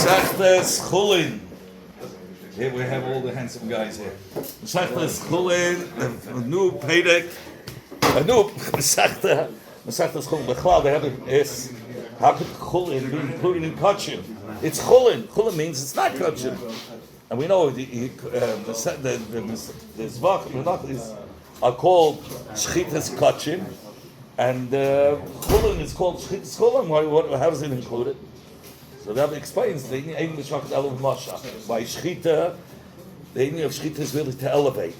Masechtes Chullin. Here we have all the handsome guys here. Masechtes Chullin, a new Pedek, a new Masechtes Chullin. Bechlal, they have it is, how could Chullin be included in Kachim? It's Chullin. Chullin means it's not Kachim. And we know the Zvach are called Shchitas Kachim, and Chullin is called Shchitas Chullin. How does it include it? So that explains the English of Mashach. By Shchita, the English of Shchita is really to elevate.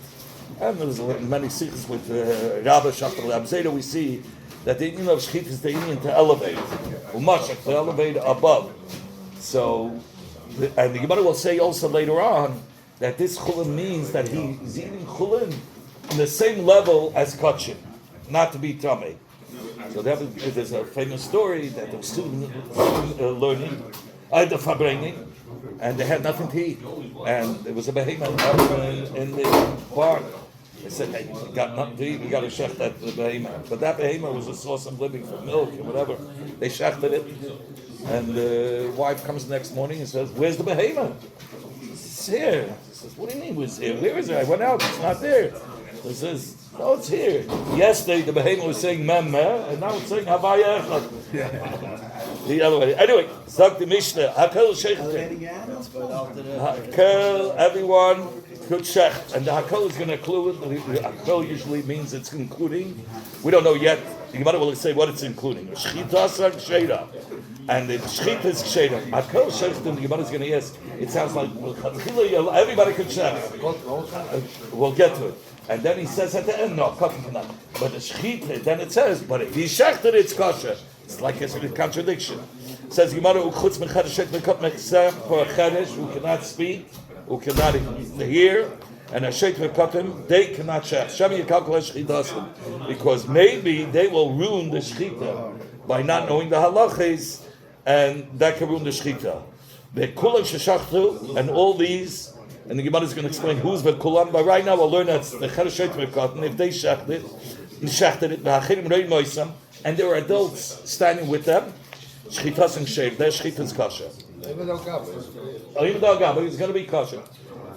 And there's many sikhs with Rabbi Shachar Abzeda, we see that the English of Shchita is the Indian to elevate. Mashach, to elevate above. So, and the Gemara will say also later on that this Chullin means that he's eating Chullin on the same level as Kachim, not to be Tameh. So there's a famous story that the student learning, the Fabrening, and they had nothing to eat. And there was a behemoth in the park. They said, hey, we got nothing to eat, we got to shecht that behemoth. But that behemoth was a source of living for milk and whatever. They shechted it. And the wife comes the next morning and says, where's the behemoth? It's here. He says, what do you mean was here? Where is it? I went out, it's not there. He says, no, it's here. Yesterday the behemoth was saying Memmeh, and now it's saying Havaya Echad. The other way. Anyway, Zak the Mishnah, Hakel Shechit. Hakel, everyone could shecht. And the Hakel is going to include, Hakel usually means it's including. We don't know yet. The Gemara will say what it's including. Shchitas and Sheda. And the Shchit is Sheda. Hakel Shechit, the Gemara is going to ask, it sounds like everybody could shecht. We'll get to it. And then he says at the end, no, but the shchita, then it says, but if he shechted, it's kosher. It's like a contradiction. It says, Gemara, uchutz mechadeshet mekot mechsem for a chedesh who cannot speak, who cannot hear, and a shet mekotim, they cannot shech. Shemi yikalkol shchitasim. Because maybe they will ruin the shchita by not knowing the halachis, and that can ruin the shchita. The kulam sheshachtu, and all these, and the Gemara is going to explain who's the kulam, but right now we'll learn that the chereshet mekatan, if they shechted it, and there are adults standing with them, shchitas and shev, their shchitas kosher. Even though Gabba is going to be kosher.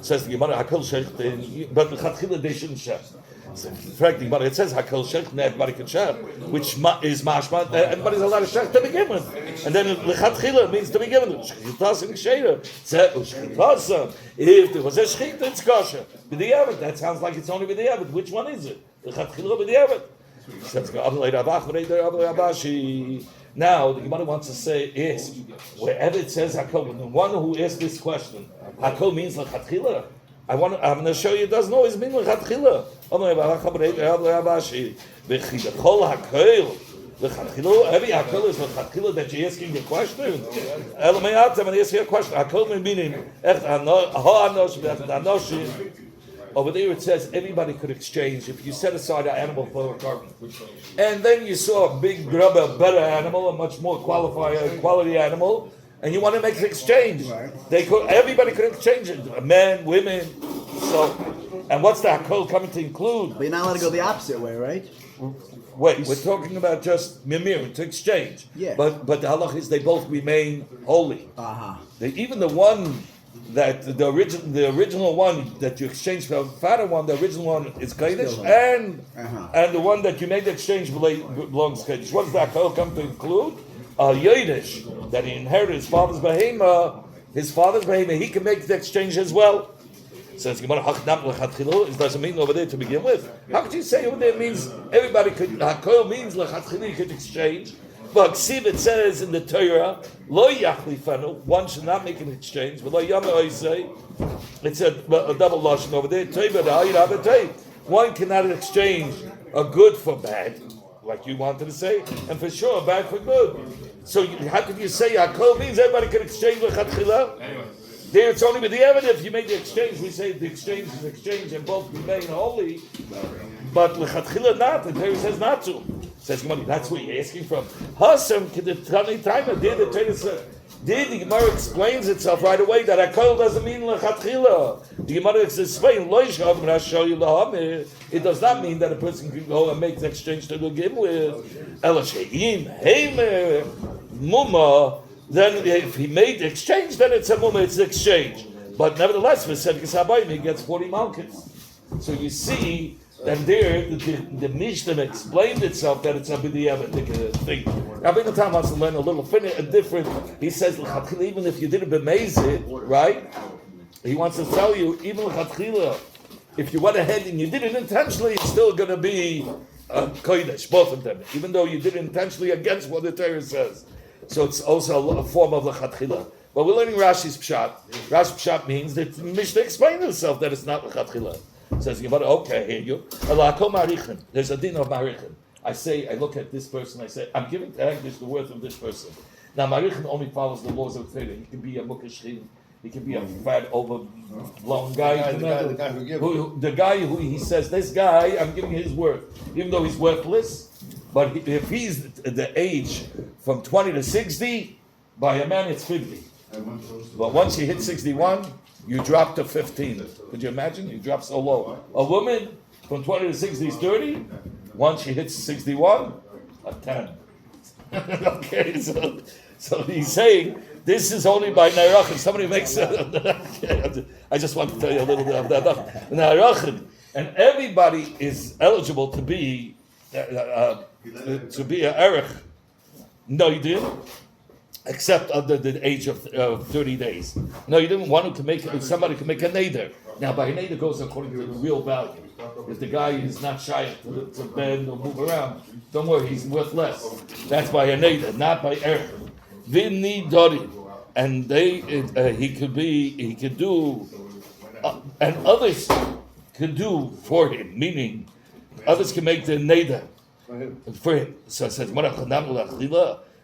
Says the Gemara, Hakel shech, but l'chatchila they shouldn't shech. In fact, the Gemara, it says Hakel shech, everybody can shech, which is mashma, everybody's allowed to shech to begin with. And then l'chatchila means to begin with. Shchitas and shev. Shchitas, if there was a shchita, it's kosher. B'diavad, that sounds like it's only b'diavad. Which one is it? L'chatchila b'diavad. Now, the Gemara wants to say is, wherever it says Hakel, the one who asked this question, Hakel means l'chatchila. I'm going to show you it doesn't always mean l'chatchila. Every Hakel is l'chatchila that you're asking a question. When you ask a question, Hakel meaning over there it says everybody could exchange. If you set aside an animal for a carbon, and then you saw a big grubber, better animal, a much more quality animal, and you want to make an exchange, everybody could exchange it. Men, women. So, and what's the Hakel coming to include? But you're not allowed to go the opposite way, right? Wait, we're talking about just mimir, to exchange. Yeah. But the halach is they both remain holy. Even the one that the original one that you exchanged for the father one, the original one is Kodesh, and the one that you made the exchange belongs to Kodesh. What does that come to include? Yodesh, that he inherited his father's behema, he can make the exchange as well. Says Gemara, it doesn't mean over there to begin with. How could you say over there means everybody could? Hakol means lechatchila could exchange. But Ksiv, it says in the Torah, lo yachlifanu, one should not make an exchange. But lo yama oisei, it's a double lashon over there. One cannot exchange a good for bad, like you wanted to say, and for sure bad for good. So how could you say Hakol means everybody can exchange lechatchila? There it's only with the evidence. If you make the exchange, we say the exchange is exchange and both remain holy. But lechatchila not, the Torah says not to. Says Gemara, that's what you're asking from. Hasam k'detani taima. There the Gemara explains itself right away that Hakol doesn't mean lechatchila. The Gemara explains it does not mean that a person can go and make the exchange to begin with. Ela she'im heimer muma then if he made the exchange, then it's a mumma, it's an exchange. But nevertheless, for Sedekes Habayim, he gets 40 malkins. So you see, then there, the Mishnah explained itself that it's a b'diavad thing. Rabbi Natan wants to learn a little different. He says, even if you didn't bemaze it, right? He wants to tell you, even l'chatchila, if you went ahead and you did it intentionally, it's still going to be kodesh, both of them, even though you did it intentionally against what the Torah says. So it's also a form of l'chatchila. But we're learning Rashi's pshat. Rashi's pshat means that the Mishnah explained itself that it's not l'chatchila. It says, okay, I hear you. There's a din of marichin. I look at this person, I say, I'm giving to Hagdish the worth of this person. Now, marichin only follows the laws of Torah. He can be a mukashrin, he can be a fat, overblown guy. The guy who he says, this guy, I'm giving his worth, even though he's worthless. But if he's the age from 20 to 60, by a man it's 50. But once you hit 61, you drop to 15. Could you imagine? You drop so low. A woman from 20 to 60 is 30. Once she hits 61, a 10. Okay, so he's saying this is only by Nairachin. Somebody makes I just want to tell you a little bit of that. Nairachin. And everybody is eligible to be a erech. No, you didn't. Except under the age of 30 days. No, you didn't want to make somebody can make a neder. Now, by a neder goes according to the real value. If the guy is not shy to bend or move around, don't worry, he's worth less. That's by a neder, not by erech. Vinni dori, and he could do, and others could do for him. Meaning, others can make the neder for him. So it says,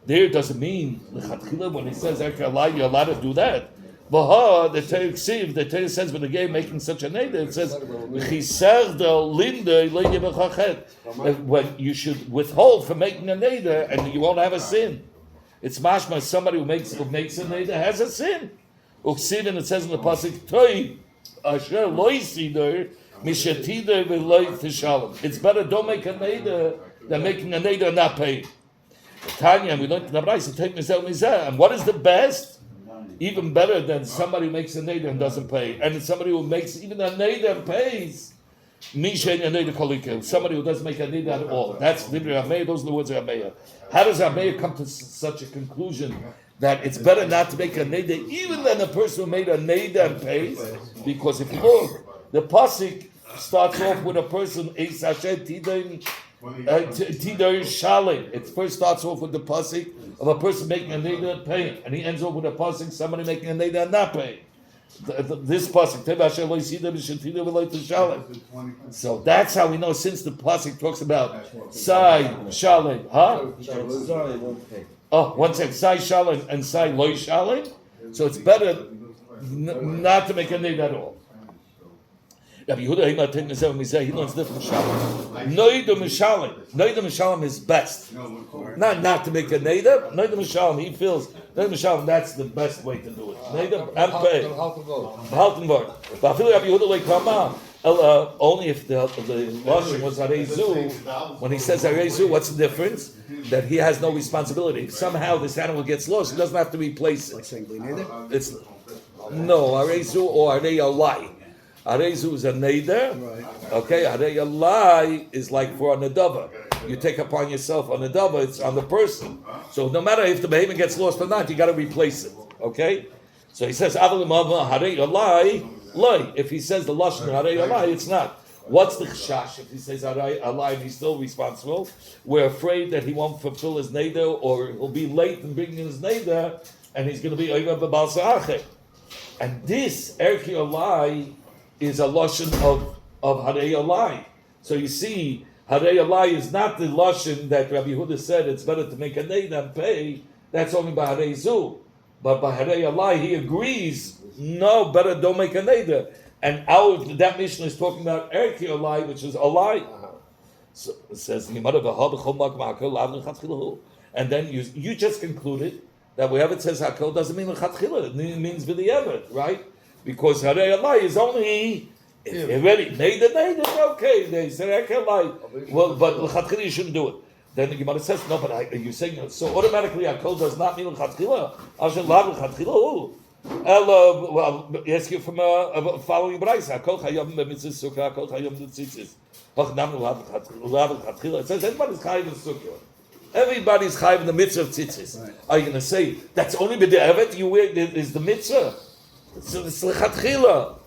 there doesn't mean when he says you're allowed to do that. The Torah says when the guy making such a neder, it says when you should withhold from making a neder and you won't have a sin. It's mashma somebody who makes a neder has a sin. And it says in the pasuk Toy Asher loy sider mishatida v'loy tishalom. It's better don't make a neder than making a neder and not pay. Tanya, we learned in the Brayso, and what is the best? Even better than somebody who makes a neder and doesn't pay, and somebody who makes even a neder and pays. Somebody who doesn't make a neder at all. That's the Rameya. Those are the words of Rameya. How does Rameya come to such a conclusion that it's better not to make a neder even than a person who made a neder and pays? Because if you look, the pasuk starts off with a person Tidor Shalim. It first starts off with the pasuk of a person making a neder and paying, and he ends off with a pasuk somebody making a neder and not paying. This pasuk, so that's how we know. Since the pasuk talks about Sai Shalim, one said Sai Shalim and Sai Loy Shalim, so it's better not to make a neder at all. Rabbi Yehuda he learns different shalim. Noidum Mishalim is best. Not to make a neder. Noidum Mishalim, he feels noidum Mishalim, that's the best way to do it. Neder and pay. Haltenvard. But I feel Rabbi Yehuda like Kama. Only if the lashon was Arezu. When he says Arezu, what's the difference? That he has no responsibility. If somehow this animal gets lost, he doesn't have to replace it. It's no Arezu or Arei Alai. Arezu is a neder, okay? Arei Alai is like for a nedava. You take upon yourself a nedava, it's on the person. So no matter if the behemoth gets lost or not, you got to replace it, okay? So he says, Arei Alai, loy. If he says the lashon Arei Alai, it's not. What's the chashash if he says Arei Alai and he's still responsible? We're afraid that he won't fulfill his neder or he'll be late in bringing his neder and he's going to be over b'bal sa'achet. And this Erki Alai is a lashon of Harei Alai. So you see, Harei Alai is not the lashon that Rabbi Yehuda said it's better to make a neder and pay. That's only by Harei Zu. But by Harei Alai, he agrees, no, better don't make a neder. And that Mishnah is talking about Erki Alai, which is Alai. So it says, and then you just concluded that wherever it says Hakol doesn't mean L'chatchila, it means V'di'evet, right? Because Harei Alai is only if you already made the neder, okay. They say Harei Alai. Well, but l'chatchila you shouldn't do it. Then the Gemara says, no, but you're saying, so automatically Hakol does not mean l'chatchila. Asher lav l'chatchila. Well, ask you from following Bryce. Hakol chayam b'mitzvah sukkah, Hakol chayam b'tzitzis. Hachnam lav l'chatchila. It says everybody's chayiv in sukkah. Everybody's chayiv in the mitzvah of tzitzis. Right. Are you going to say that's only b'di'evet? You wear is the mitzvah? It's l'chatchila.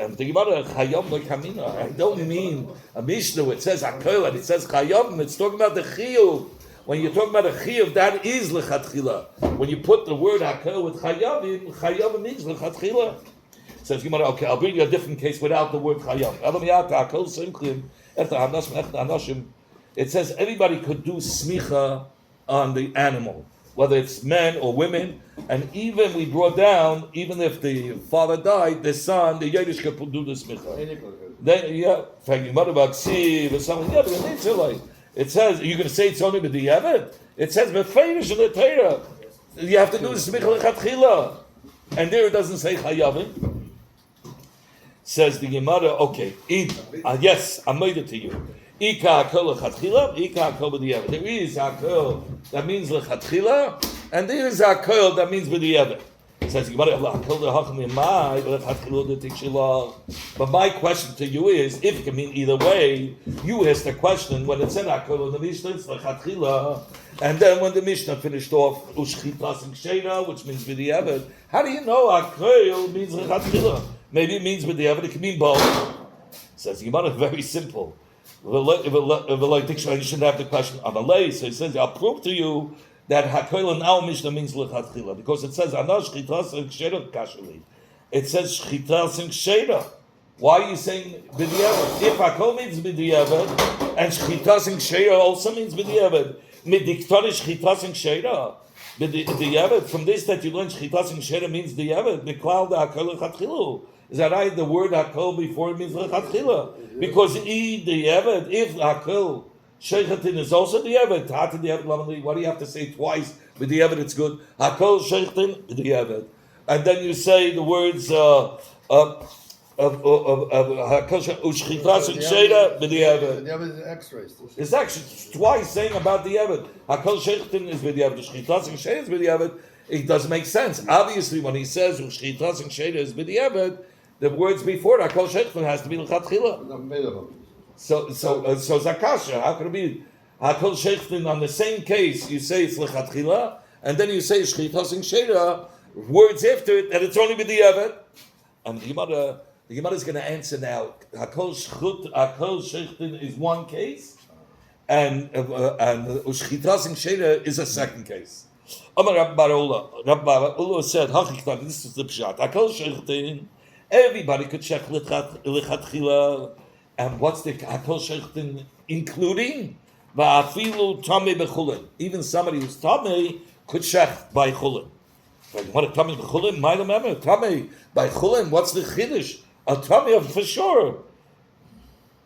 I'm thinking about a chayam l'kamina. I don't mean a mishnah. It says hakol and it says chayam. It's talking about the chiyuv. When you're talking about a chiyuv, that is l'chatchila. When you put the word hakol with chayam, chayam means l'chatchila. Says Gemara, okay, I'll bring you a different case without the word chayam. It says everybody could do smicha on the animal, whether it's men or women, and even we brought down, even if the father died, the son, the Yiddish could do the smicha. Then, yeah, or something. Yeah, but it's like it says, you're going to say it's only with the Yevet? It says befeirish in the Torah. You have to do the smicha lechatchila, and there it doesn't say chayavim. Says the Gemara, okay, yes, I'm made it to you. Ika hakol lechatchila, ika hakol b'di'evet. There is hakol that means lechatchila, and there is hakol that means b'di'evet. Says Gemara, but my question to you is, if it can mean either way, you asked the question when it said hakol in the Mishnah, it's lechatchila, and then when the Mishnah finished off ushchitas and ksheira, which means b'di'evet, how do you know hakol means lechatchila? Maybe it means b'di'evet, it can mean both. Says Gemara, very simple. If dictionary, you shouldn't have the question on the lay. So he says, I'll prove to you that hakol in our Mishnah means lechatchila, because it says anash shchitas and ksheira kashuli. It says shchitas and ksheira. Why are you saying b'di'evet? If hakol means b'di'evet and shchitas and ksheira also means b'di'evet, midiktori shchitas and ksheira b'di'evet. From this that you learn shchitas and ksheira means b'di'evet. Miklal da hakol lechatchila. Is that right? The word hakol before it means lechatchila, because the evet, if hakol shechatin is also the evet. Why do you have to say twice? With the evet, it's good. Hakol shechatin the evet, and then you say the words hakol ushchitas and sheira with the evet. The evet is extras. It's actually twice saying about the evet. Hakol shechatin is with the evet. Ushchitas and sheira is with the evet. It doesn't make sense. Obviously, when he says ushchitas and sheira is with the evet, the words before that, Hakol Shechtin has to be l'chatchila. So Zakasha, how could it be Hakol Shechtin on the same case? You say it's l'chatchila, and then you say Shchitas and Sheira, words after it, that it's only b'di'evet. And the Gemara is going to answer now. Hakol Shechtin is one case, and Shchitas and Sheira is a second case. Amar Rabbi Barola said, this is the pshat. Hakol Shechtin. Everybody could check lechatchila, and what's the hakol shechtin including? Va'afilu tamei bechulin. Even somebody who's tamei could check by chulin. What a tamei bechulin? Might remember tamei by chulin. What's the chiddush? A tamei for sure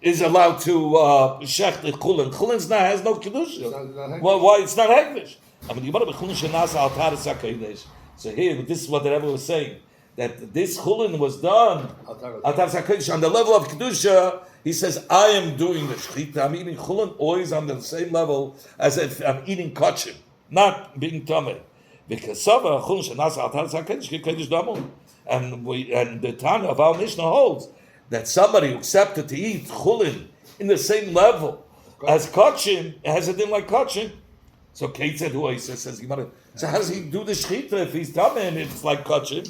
is allowed to check the chulin. Chulin's not has no kedusha. Well, why it's not hekdesh? I mean, you want to be chulin shenasa al taras hakodesh. So here, this is what the Rebbe was saying. That this chulin was done on the level of kedusha. He says, "I am doing the shechita. I'm eating chulin always on the same level as if I'm eating kachim, not being tamei." Because chulin shenas al taras hakodesh kedesh damu, and the Tana of our Mishnah holds that somebody who accepted to eat chulin in the same level as kachim has a din like kachim. So Kate said, "Who he says Gemara." So how does he do the shechita if he's tamei and it's like kachim?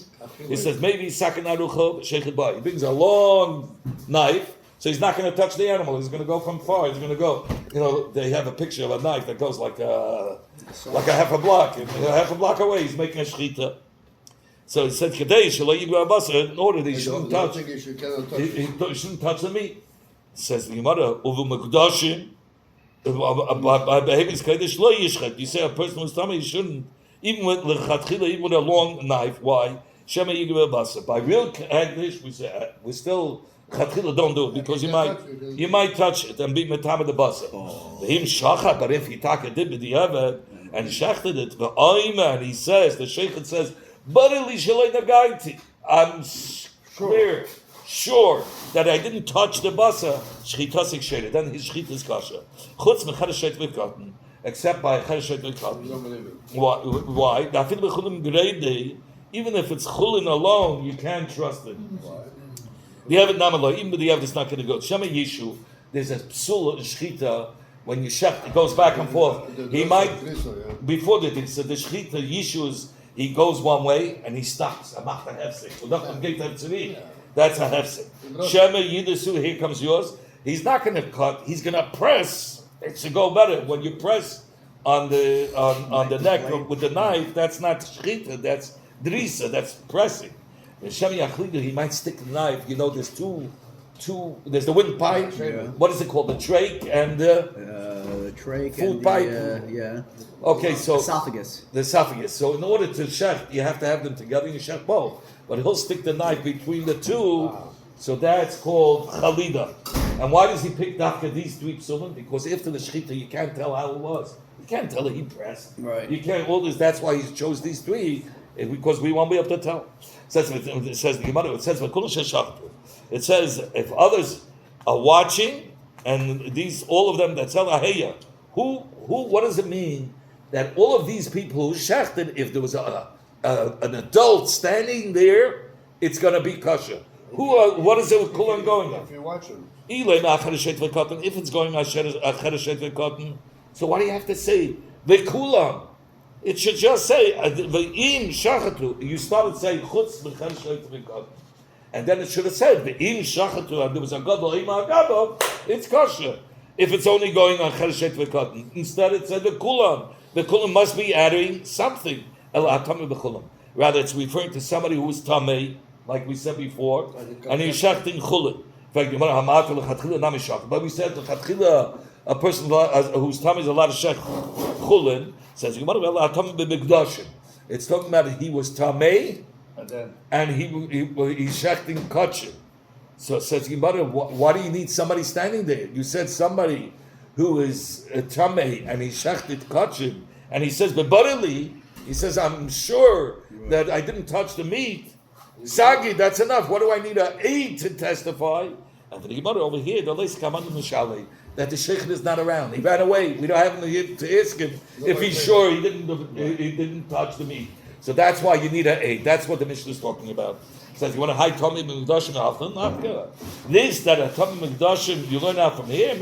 He says maybe sakin arucha sheichet ba. He brings a long knife, so he's not going to touch the animal. He's going to go from far. He's going to go. You know, they have a picture of a knife that goes like a half a block. And half a block away, he's making a shechita. So he said, "Kadei shaloi yigba basar." In order that he shouldn't touch. He shouldn't touch the meat. Says the Gemara, uvu mekudashim. You say a person who's tamei, you shouldn't, even with lechatchila, even with a long knife. Why? Shema yigba basar. By real hagdish, we say we still lechatchila don't do it because you might touch it and be metame the basar. Him shachat, but if he did with the evet and shachted it, the oima, and he says, the sheikh says, "Barili shalei nagaiti." I'm clear. Sure that I didn't touch the basa, shchitas iksheda. Then his shchitas kasha. Chutz mechadesh sheit v'katen. except by Chereshet V'Katan. Why? Even if it's Chullin alone, you can't trust it. The Eved Namaloi, even the Eved is not going to go. Shema Yishu, there's a psul shchita when you shecht, it goes back and forth. He might before the so the shchita Yishu he goes one way and he stops. That's a hefsek. Shema Yidasu, here comes yours. He's not going to cut. He's going to press. It should go better when you press on the neck with the knife. That's not shchita. That's drisa. That's pressing. He might stick the knife. You know, there's two. There's the windpipe. Yeah. What is it called? The trach and the trach food and pipe. Yeah. Okay, so esophagus. The esophagus. So in order to shecht, you have to have them together. You shecht both, but he'll stick the knife between the two. So that's called chalida. And why does he pick dafka these three psulim? Because after the shechita, you can't tell how it was. You can't tell it he pressed. Right. You can't. All this. That's why he chose these three, because we won't be able to tell. It says the Gemara. It says it says if others are watching, and these all of them that tell aheya, who what does it mean that all of these people who shechted, if there was an adult standing there, it's going to be kosher. What is it with kulan going on? If you watch him. If it's going on chereshet v'katan, so why do you have to say v'kulam? It should just say v'im shachatu. You started saying chutz v'chereshet v'katan, and then it should have said v'im shachatu, and there was a gadol ima gadol. It's kosher if it's only going on chereshet v'katan. Instead, it said v'kulam. V'kulam must be adding something. Rather, it's referring to somebody who is tamei, like we said before, and he's shechting chulin. But we said a person whose tummy is a lot of shech chulin says it's talking about he was tamei and he's shechting kachim. So it says why do you need somebody standing there? You said somebody who is tamei and he shechted kachim, and he says bebarili. He says I'm sure that I didn't touch the meat. Sagi, that's enough. What do I need an aid to testify? And for the Gemara over here, that the sheikh is not around. He ran away. We don't have him here to ask him if he's sure he didn't touch the meat. So that's why you need an aid. That's what the Mishnah is talking about. It says you want to hide Tommy Mekdashim Alchan. This that a Tommy Mekdashim you learn out from here.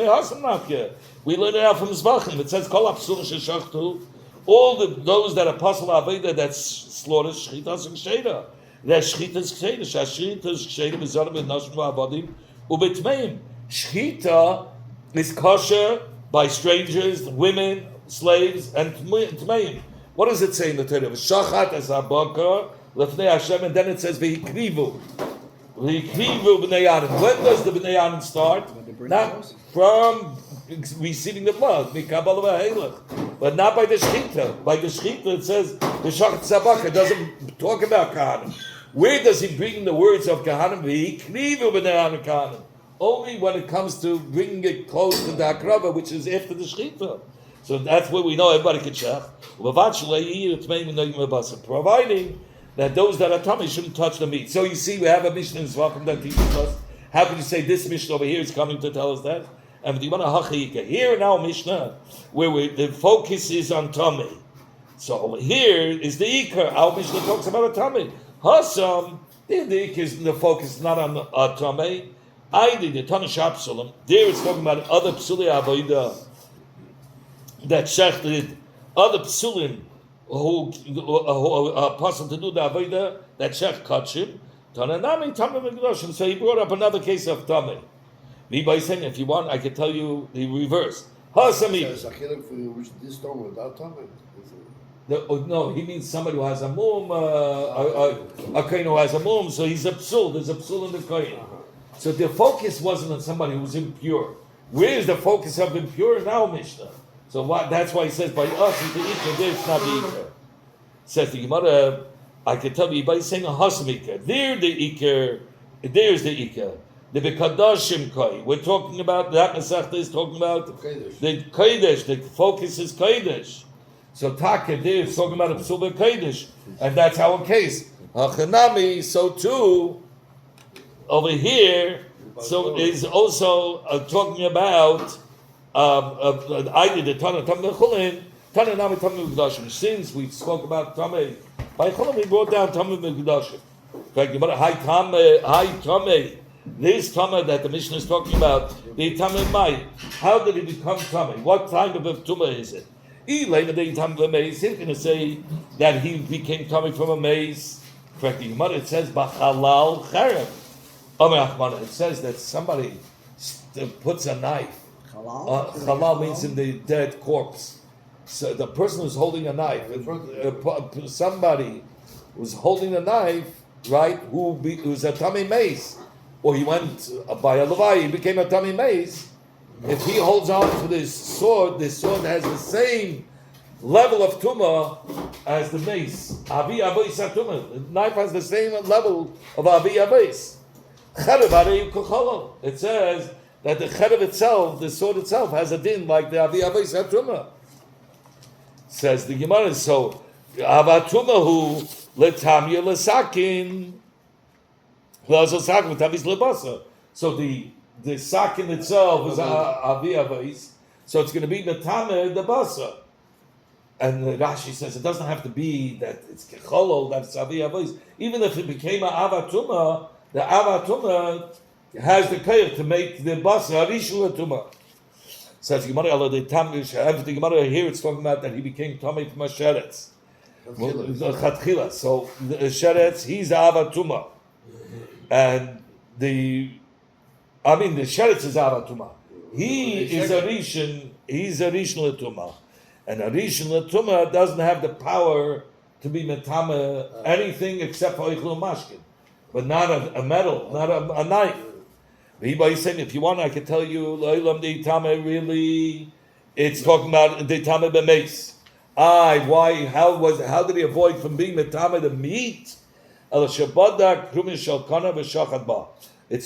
We learn it out from Zvachim. It says Kol Apsul Sheshachtu. All those that are Pasal Aveda that's slaughtered Shchitas and Sheda. There's Shchitas Kseda. Shchitas Kseda Mizarim and Nashim Va'avadim Ubetmeim. Shchita is kosher by strangers, women, slaves, and Tmeim. What does it say in the Torah? Shachat as Abakar Lefnei Hashem, and then it says V'hikrivu. V'hikrivu b'nei Aaron. When does the b'nei Aaron start? Not from receiving the blood, but not by the shechita. By the shechita, it says the shachat sabaka. It doesn't talk about kahanim. Where does he bring the words of kahanim? Only when it comes to bringing it close to the akrava, which is after the shechita. So that's where we know everybody can shech. Providing that those that are tummy shouldn't touch the meat. So you see, we have a Mishnah in Zvachim that teaches us. How can you say this Mishnah over here is coming to tell us that? And here in our Mishnah, where the focus is on tummy. So over here is the Ikar. Our Mishnah talks about a tummy. Hasam, the Ikar is the focus not on a tummy. I did the Tanash Absalom. There it's talking about other Psuli Avodah that shechted, other Psulim who are possible to do the Avodah that shech kachim. Tananami Tamim Megdoshim. So he brought up another case of tummy. Me by saying, if you want, I can tell you the reverse. Hasami. No, he means somebody who has a mum, a kohen who has a mum, so he's a psul. There's a psul in the kohen. So the focus wasn't on somebody who was impure. Where is the focus of impure in our Mishnah? So that's why he says by us it's the ikar. There it's not the ikar. Says the Gemara, I can tell you by saying a hasmika. There the ikar. There's the ikar. The Bekadashim Koi. We're talking about that Masechta is talking about the Kodesh. The focus is Kodesh. So Taka there is talking about a Psul Kodesh, and that's our case. Hachanami. So too over here. So is also talking about I did the Tana Chullin, Tana Nami Tamim Megdashim. Since we spoke about Tamei, by Chullin we brought down Tamim Megdashim. In fact, Hi Tamei. This Tama that the Mishnah is talking about, the Tamei Mai. How did he become Tamei? What kind of a Tumah is it? He's going to say that he became Tamei from a maze. Correct. It says Bachalal Cherem. It says that somebody puts a knife. Halal means in the dead corpse. So the person who's holding a knife, somebody who's holding a knife, right? Who's a Tamei maze, or he went by a Levi, he became a Tamei maze. If he holds on to this sword has the same level of tumah as the mace. Avi avos tumah. The knife has the same level of avi avos. It says that the cherev itself, the sword itself, has a din like the avi avos tumah. Says the Gemara. So avatuma who letamya lesakin lesakin tavis lebasa. So the sakin itself is avi avos. So it's going to be metame the basa. And Rashi says it doesn't have to be that it's kecholol, that it's avi avos. Even if it became an avatuma, the avatuma has the kayach to make the basa arishul atuma. Says Gemara, the Gemara here it's talking about that he became tamei from a sheretz. Chatchila. So the sheretz, he's avatuma, and the sheretz is avatuma. He is a rishon. He's a rishon l'tuma. And a rishon l'tuma doesn't have the power to be metame anything except for ichlu mashkin, but not a metal, not a knife. He's saying, if you want, I can tell you, really, it's talking about the tame b'meis. Why? How did he avoid from being metame the meat? It's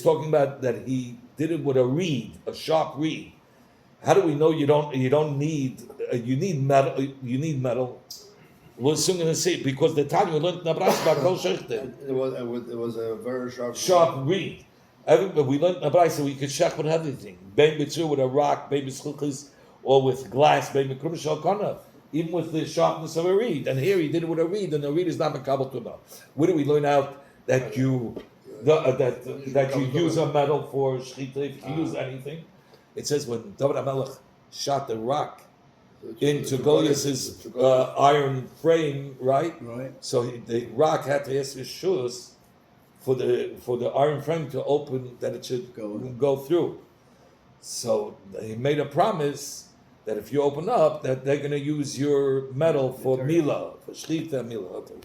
talking about that he did it with a reed, a sharp reed. How do we know you don't need you need metal? You need metal. We're soon going to see because the time we learned Nebraska kol shechte. It was a very sharp reed. We learned Nebraska we could shech with everything. Bein b'tzur with a rock, bein b'schulchis, or with glass, bein b'krum shalkana. Even with the sharpness of a reed. And here he did it with a reed, and the reed is not mekabel tumah. Where do we learn out that you use a metal for shechita if you use anything? It says when David HaMelech shot the rock into Goliath's iron frame, right? So the rock had to ask his shoes for the iron frame to open, that it should go through. So he made a promise that if you open up, that they're going to use your metal for milah, for shechita milah.